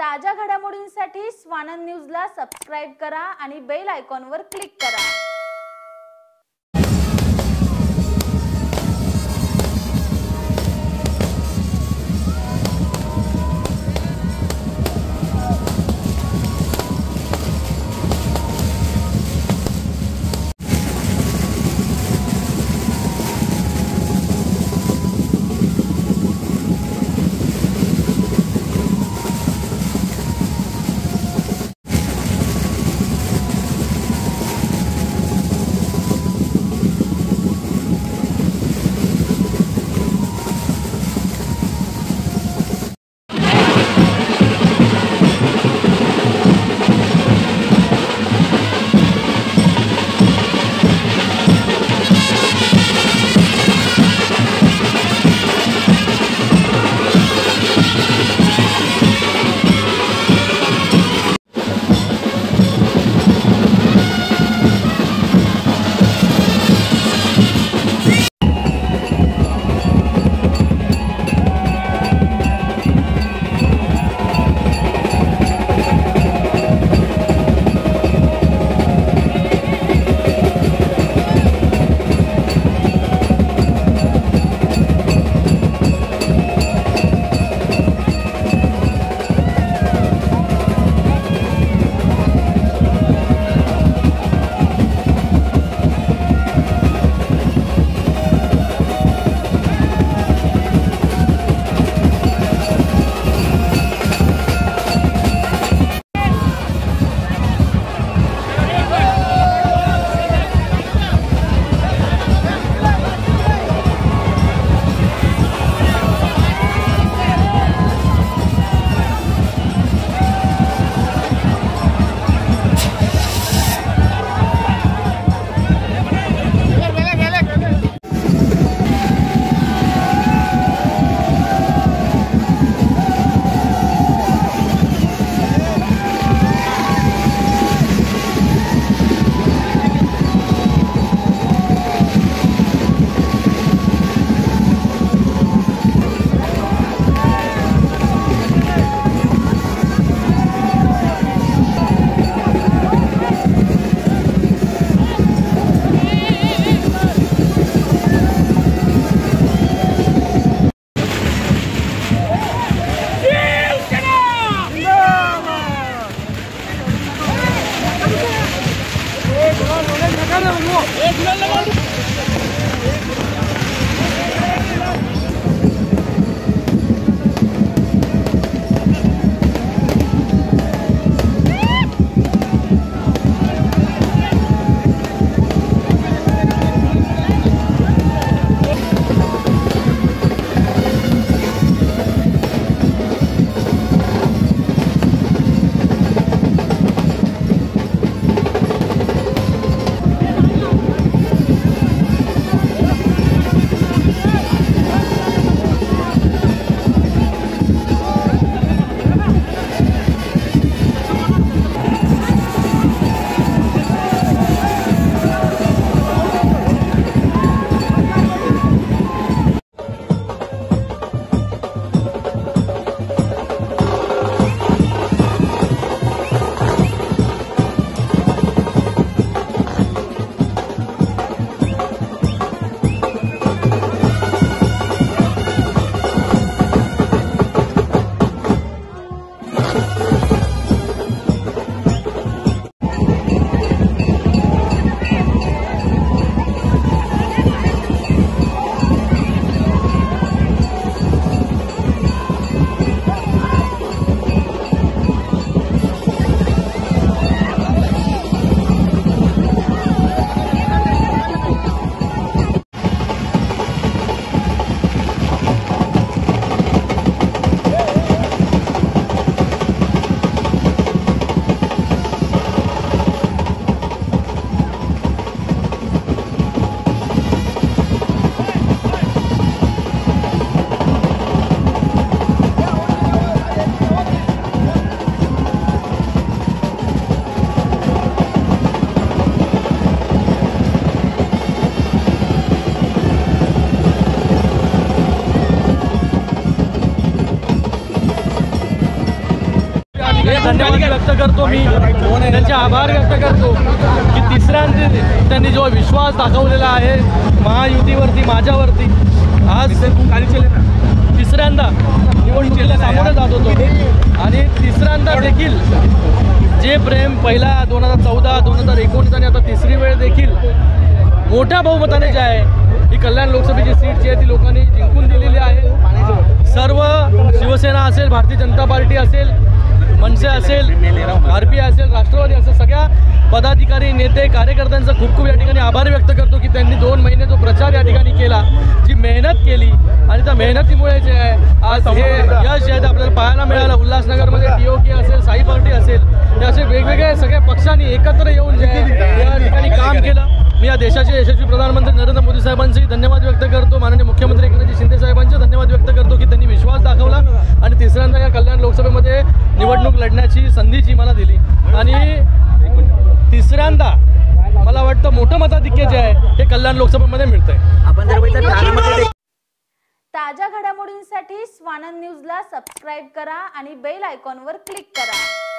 ताज्या घडामोडींसाठी स्वानंद न्यूजला सबस्क्राइब करा आणि बेल आयकॉनवर क्लिक करा। धन्यवाद व्यक्त करतो मी, त्यांचे आभार व्यक्त करतो की तिसऱ्यांदा त्यांनी जो विश्वास दाखवलेला आहे महायुतीवरती, माझ्यावरती, आज तिसऱ्यांदा निवडणुकीला सामोरं जात होतो आणि तिसऱ्यांदा देखील जे प्रेम पहिला 2014, 2019 आणि आता तिसरी वेळ देखील मोठ्या बहुमताने जे आहे ही कल्याण लोकसभेची सीट जी आहे ती लोकांनी जिंकून दिलेली आहे। सर्व शिवसेना असेल, भारतीय जनता पार्टी असेल, मनसे असेल, RP असेल, राष्ट्रवादी असेल, सगळ्या पदाधिकारी, नेते, कार्यकर्त्यांचा खूप खूप या ठिकाणी आभार व्यक्त करतो की त्यांनी 2 महिने जो प्रचार या ठिकाणी केला, जी मेहनत केली आणि त्या मेहनतीमुळे जे आहे आज हे यश जे आहे ते आपल्याला पाहायला मिळालं। उल्हासनगरमध्ये TOK असेल, साई पार्टी असेल, हे असे वेगवेगळे सगळ्या पक्षांनी एकत्र येऊन जे आहे या ठिकाणी काम केलं। मी या देशाचे यशस्वी प्रधानमंत्री नरेंद्र मोदी साहेबांचे धन्यवाद व्यक्त करतो, माननीय मुख्यमंत्री एकनाथ शिंदे साहेबांचे धन्यवाद व्यक्त करतो की त्यांनी विश्वास दाखवला आणि तिसऱ्यांदा या कल्याण लोकसभेमध्ये निवडणूक लढण्याची संधी जी मला दिली आणि तिसऱ्यांदा मला वाटतं मोठं मताधिक्य जे आहे हे कल्याण लोकसभेमध्ये मिळतंय। आपण जर बघितलं ठाण्यामध्ये ताज्या घडामोडींसाठी स्वानंद न्यूजला सबस्क्राईब करा आणि बेल आयकॉनवर क्लिक करा।